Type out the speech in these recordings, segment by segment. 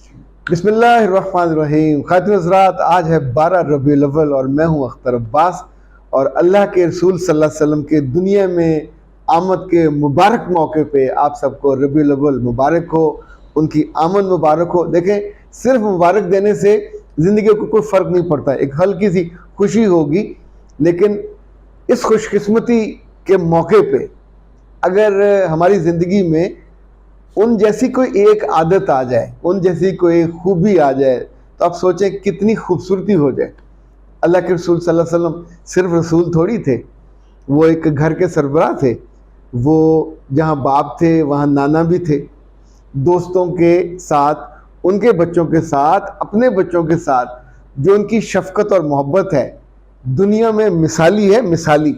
بسم اللہ الرحمن الرحیم۔ خاتون حضرات، آج ہے 12 ربیع الاول اور میں ہوں اختر عباس، اور اللہ کے رسول صلی اللہ علیہ وسلم کے دنیا میں آمد کے مبارک موقع پہ آپ سب کو ربیع الاول مبارک ہو، ان کی آمد مبارک ہو۔ دیکھیں، صرف مبارک دینے سے زندگی کو کوئی فرق نہیں پڑتا، ایک ہلکی سی خوشی ہوگی، لیکن اس خوش قسمتی کے موقع پہ اگر ہماری زندگی میں ان جیسی کوئی ایک عادت آ جائے، ان جیسی کوئی خوبی آ جائے، تو آپ سوچیں کتنی خوبصورتی ہو جائے۔ اللہ کے رسول صلی اللہ علیہ وسلم صرف رسول تھوڑی تھے، وہ ایک گھر کے سربراہ تھے۔ وہ جہاں باپ تھے وہاں نانا بھی تھے، دوستوں کے ساتھ، ان کے بچوں کے ساتھ، اپنے بچوں کے ساتھ جو ان کی شفقت اور محبت ہے دنیا میں مثالی ہے، مثالی۔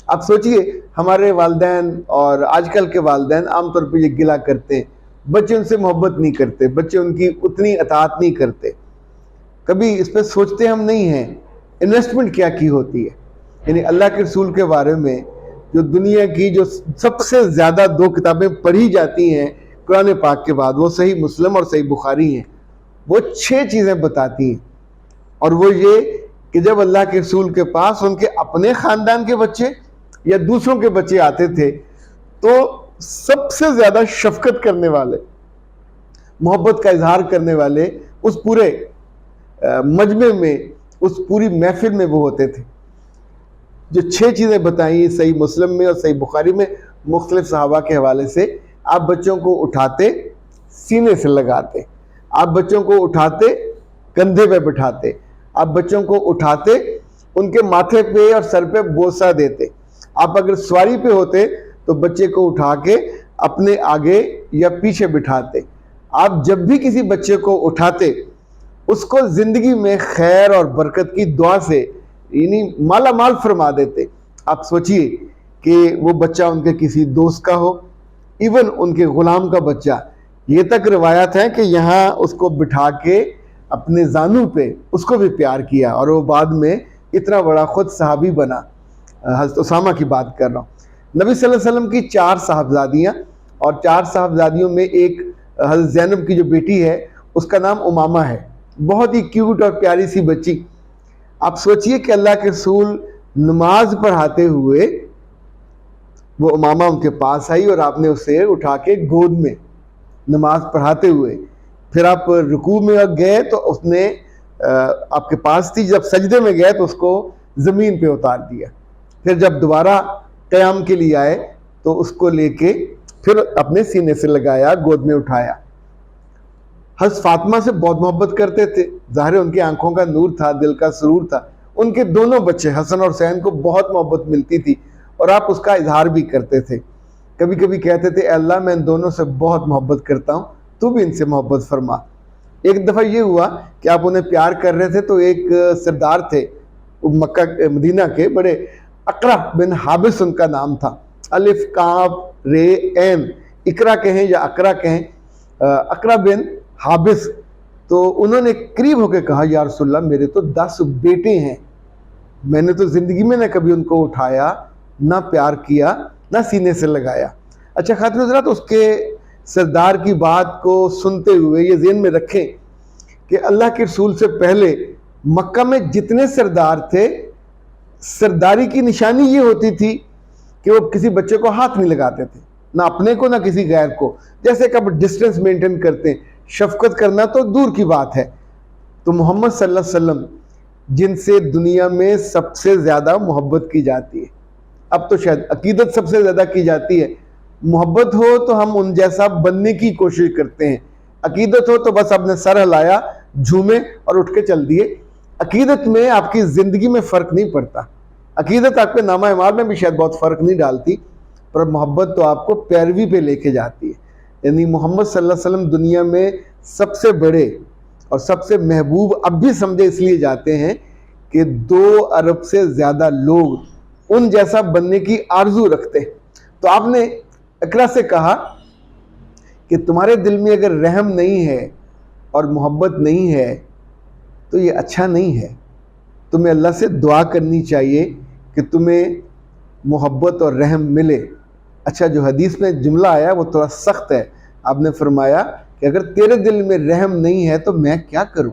آپ سوچئے، ہمارے والدین اور آج کل کے والدین عام طور پہ یہ گلہ کرتے ہیں، بچے ان سے محبت نہیں کرتے، بچے ان کی اتنی اطاعت نہیں کرتے۔ کبھی اس پہ سوچتے ہم نہیں ہیں انویسٹمنٹ کیا کی ہوتی ہے۔ یعنی اللہ کے رسول کے بارے میں جو دنیا کی جو سب سے زیادہ 2 کتابیں پڑھی جاتی ہیں قرآن پاک کے بعد، وہ صحیح مسلم اور صحیح بخاری ہیں۔ وہ 6 چیزیں بتاتی ہیں، اور وہ یہ کہ جب اللہ کے رسول کے پاس ان کے اپنے خاندان کے بچے یا دوسروں کے بچے آتے تھے تو سب سے زیادہ شفقت کرنے والے، محبت کا اظہار کرنے والے اس پورے مجمع میں، اس پوری محفل میں وہ ہوتے تھے۔ جو 6 چیزیں بتائیں صحیح مسلم میں اور صحیح بخاری میں مختلف صحابہ کے حوالے سے، آپ بچوں کو اٹھاتے سینے سے لگاتے، آپ بچوں کو اٹھاتے کندھے پہ بٹھاتے، آپ بچوں کو اٹھاتے ان کے ماتھے پہ اور سر پہ بوسہ دیتے۔ آپ اگر سواری پہ ہوتے تو بچے کو اٹھا کے اپنے آگے یا پیچھے بٹھاتے۔ آپ جب بھی کسی بچے کو اٹھاتے اس کو زندگی میں خیر اور برکت کی دعا سے یعنی مالا مال فرما دیتے۔ آپ سوچئے کہ وہ بچہ ان کے کسی دوست کا ہو، ایون ان کے غلام کا بچہ، یہ تک روایت ہے کہ یہاں اس کو بٹھا کے اپنے زانوں پہ اس کو بھی پیار کیا، اور وہ بعد میں اتنا بڑا خود صحابی بنا۔ حضرت اسامہ کی بات کر رہا ہوں۔ نبی صلی اللہ علیہ وسلم کی 4 صاحبزادیاں، اور 4 صاحبزادیوں میں ایک حضرت زینب کی جو بیٹی ہے اس کا نام امامہ ہے، بہت ہی کیوٹ اور پیاری سی بچی۔ آپ سوچئے کہ اللہ کے رسول نماز پڑھاتے ہوئے وہ امامہ ان کے پاس آئی اور آپ نے اسے اٹھا کے گود میں نماز پڑھاتے ہوئے، پھر آپ رکوع میں گئے تو اس نے آپ کے پاس تھی، جب سجدے میں گئے تو اس کو زمین پہ اتار دیا، پھر جب دوبارہ قیام کے لیے آئے تو اس کو لے کے پھر اپنے سینے سے لگایا، گود میں اٹھایا۔ حضرت فاطمہ سے بہت محبت کرتے تھے، ظاہر ان کی آنکھوں کا نور تھا، دل کا سرور تھا۔ ان کے دونوں بچے حسن اور حسین کو بہت محبت ملتی تھی، اور آپ اس کا اظہار بھی کرتے تھے۔ کبھی کبھی کہتے تھے، اے اللہ میں ان دونوں سے بہت محبت کرتا ہوں، تو بھی ان سے محبت فرما۔ ایک دفعہ یہ ہوا کہ آپ انہیں پیار کر رہے تھے تو ایک سردار تھے مکہ مدینہ کے، بڑے اقرا بن حابس ان کا نام تھا، الف کاف رے عین، اقرا کہیں یا اقرا کہیں، اقرا بن حابس۔ تو انہوں نے قریب ہو کے کہا، یا رسول اللہ میرے تو 10 بیٹے ہیں، میں نے تو زندگی میں نہ کبھی ان کو اٹھایا، نہ پیار کیا، نہ سینے سے لگایا۔ اچھا خاتون حضرات، اس کے سردار کی بات کو سنتے ہوئے یہ ذہن میں رکھیں کہ اللہ کے رسول سے پہلے مکہ میں جتنے سردار تھے، سرداری کی نشانی یہ ہوتی تھی کہ وہ کسی بچے کو ہاتھ نہیں لگاتے تھے، نہ اپنے کو نہ کسی غیر کو، جیسے کہ اب ڈسٹنس مینٹین کرتے ہیں۔ شفقت کرنا تو دور کی بات ہے۔ تو محمد صلی اللہ علیہ وسلم جن سے دنیا میں سب سے زیادہ محبت کی جاتی ہے، اب تو شاید عقیدت سب سے زیادہ کی جاتی ہے، محبت ہو تو ہم ان جیسا بننے کی کوشش کرتے ہیں، عقیدت ہو تو بس آپ نے سر ہلایا، جھومے اور اٹھ کے چل دیے۔ عقیدت میں آپ کی زندگی میں فرق نہیں پڑتا، عقیدت آپ کے نامہ اعمال میں بھی شاید بہت فرق نہیں ڈالتی، پر محبت تو آپ کو پیروی پہ لے کے جاتی ہے۔ یعنی محمد صلی اللہ علیہ وسلم دنیا میں سب سے بڑے اور سب سے محبوب اب بھی سمجھے اس لیے جاتے ہیں کہ 2 ارب سے زیادہ لوگ ان جیسا بننے کی آرزو رکھتے ہیں۔ تو آپ نے اقرا سے کہا کہ تمہارے دل میں اگر رحم نہیں ہے اور محبت نہیں ہے تو یہ اچھا نہیں ہے، تمہیں اللہ سے دعا کرنی چاہیے کہ تمہیں محبت اور رحم ملے۔ اچھا، جو حدیث میں جملہ آیا وہ تھوڑا سخت ہے، آپ نے فرمایا کہ کہ اگر تیرے دل میں رحم نہیں ہے تو میں کیا کروں،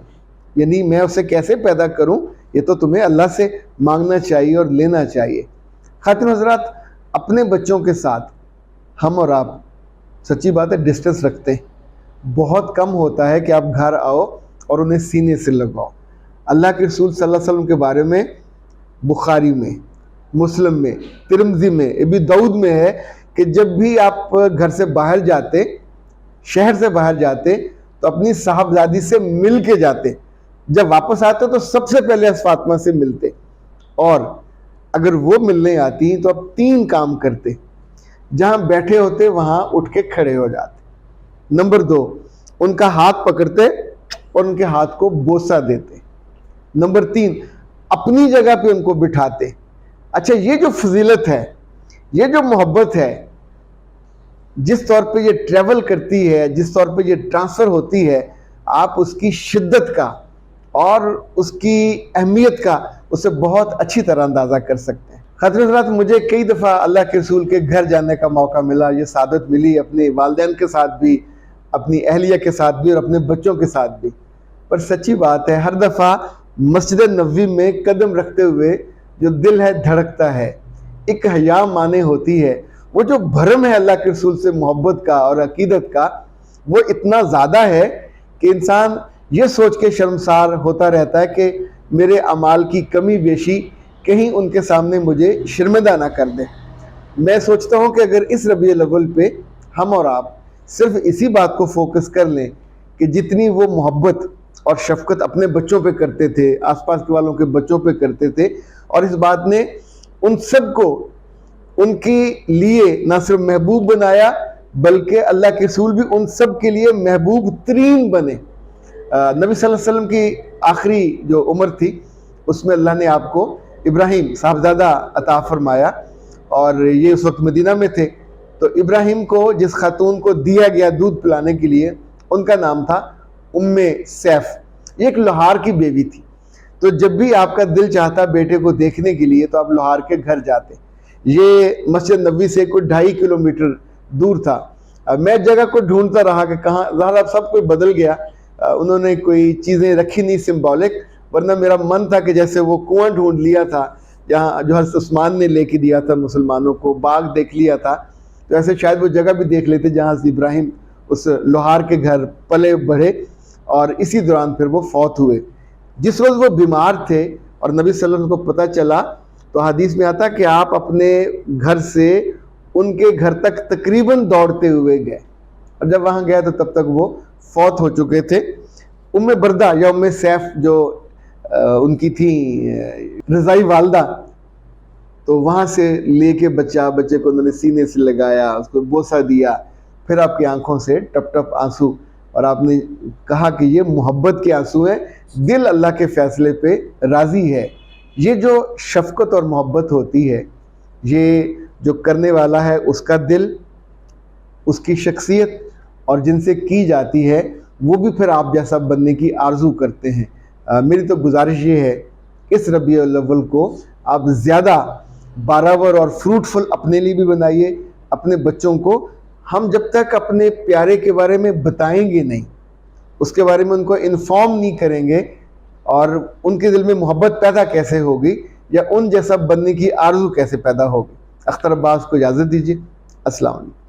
یعنی میں اسے کیسے پیدا کروں، یہ تو تمہیں اللہ سے مانگنا چاہیے اور لینا چاہیے۔ خواتین حضرات، اپنے بچوں کے ساتھ ہم اور آپ سچی بات ہے ڈسٹنس رکھتے ہیں، بہت کم ہوتا ہے کہ آپ گھر آؤ اور انہیں سینے سے لگاؤ۔ اللہ کے رسول صلی اللہ علیہ وسلم کے بارے میں بخاری میں، مسلم میں، ترمذی میں، ابی داؤد میں ہے کہ جب بھی آپ گھر سے باہر جاتے، شہر سے باہر جاتے، تو اپنی صاحبزادی سے مل کے جاتے، جب واپس آتے تو سب سے پہلے فاطمہ سے ملتے، اور اگر وہ ملنے آتی تو آپ 3 کام کرتے۔ جہاں بیٹھے ہوتے وہاں اٹھ کے کھڑے ہو جاتے۔ نمبر 2، ان کا ہاتھ پکڑتے اور ان کے ہاتھ کو بوسہ دیتے۔ نمبر 3، اپنی جگہ پہ ان کو بٹھاتے۔ اچھا، یہ جو فضیلت ہے، یہ جو محبت ہے، جس طور پہ یہ ٹریول کرتی ہے، جس طور پہ یہ ٹرانسفر ہوتی ہے، آپ اس کی شدت کا اور اس کی اہمیت کا اسے بہت اچھی طرح اندازہ کر سکتے ہیں۔ خاطر حضرات، مجھے کئی دفعہ اللہ کے رسول کے گھر جانے کا موقع ملا، یہ سعادت ملی اپنے والدین کے ساتھ بھی، اپنی اہلیہ کے ساتھ بھی اور اپنے بچوں کے ساتھ بھی، پر سچی بات ہے ہر دفعہ مسجد نبوی میں قدم رکھتے ہوئے جو دل ہے دھڑکتا ہے، ایک حیا مانے ہوتی ہے، وہ جو بھرم ہے اللہ کے رسول سے محبت کا اور عقیدت کا، وہ اتنا زیادہ ہے کہ انسان یہ سوچ کے شرمسار ہوتا رہتا ہے کہ میرے اعمال کی کمی بیشی کہیں ان کے سامنے مجھے شرمندہ نہ کر دے۔ میں سوچتا ہوں کہ اگر اس ربیع الاول پہ ہم اور آپ صرف اسی بات کو فوکس کر لیں کہ جتنی وہ محبت اور شفقت اپنے بچوں پہ کرتے تھے، آس پاس کے والوں کے بچوں پہ کرتے تھے، اور اس بات نے ان سب کو ان کے لیے نہ صرف محبوب بنایا بلکہ اللہ کے رسول بھی ان سب کے لیے محبوب ترین بنے۔ نبی صلی اللہ علیہ وسلم کی آخری جو عمر تھی اس میں اللہ نے آپ کو ابراہیم صاحبزادہ عطا فرمایا، اور یہ اس وقت مدینہ میں تھے، تو ابراہیم کو جس خاتون کو دیا گیا دودھ پلانے کے لیے، ان کا نام تھا ام سیف، یہ ایک لوہار کی بیوی تھی۔ تو جب بھی آپ کا دل چاہتا بیٹے کو دیکھنے کے لیے تو آپ لوہار کے گھر جاتے۔ یہ مسجد نبوی سے کوئی 2.5 کلومیٹر دور تھا۔ میں جگہ کو ڈھونڈتا رہا کہ کہاں، ظاہر سب کوئی بدل گیا، انہوں نے کوئی چیزیں رکھی نہیں سمبولک، ورنہ میرا من تھا کہ جیسے وہ کنواں ڈھونڈ لیا تھا جہاں جو حضرت عثمان نے لے کے دیا تھا مسلمانوں کو، باغ دیکھ لیا تھا، تو ایسے شاید وہ جگہ بھی دیکھ لیتے جہاں حضرت ابراہیم اس لوہار کے گھر پلے بڑھے، اور اسی دوران پھر وہ فوت ہوئے۔ جس وقت وہ بیمار تھے اور نبی صلی اللہ علیہ وسلم کو پتہ چلا تو حدیث میں آتا کہ آپ اپنے گھر سے ان کے گھر تک تقریباً دوڑتے ہوئے گئے، اور جب وہاں گیا تو تب تک وہ فوت ہو چکے تھے۔ ام بردہ یا ام سیف جو ان کی تھی رضائی والدہ، تو وہاں سے لے کے بچے کو انہوں نے سینے سے لگایا، اس کو بوسہ دیا، پھر آپ کی آنکھوں سے ٹپ ٹپ آنسو، اور آپ نے کہا کہ یہ محبت کے آنسو ہیں، دل اللہ کے فیصلے پہ راضی ہے۔ یہ جو شفقت اور محبت ہوتی ہے، یہ جو کرنے والا ہے اس کا دل، اس کی شخصیت، اور جن سے کی جاتی ہے وہ بھی پھر آپ جیسا بننے کی آرزو کرتے ہیں۔ میری تو گزارش یہ ہے اس ربیع الاول کو آپ زیادہ بارآور اور فروٹفل اپنے لیے بھی بنائیے، اپنے بچوں کو۔ ہم جب تک اپنے پیارے کے بارے میں بتائیں گے نہیں، اس کے بارے میں ان کو انفارم نہیں کریں گے، اور ان کے دل میں محبت پیدا کیسے ہوگی یا ان جیسا بننے کی آرزو کیسے پیدا ہوگی۔ اختر عباس کو اجازت دیجیے، السلام علیکم۔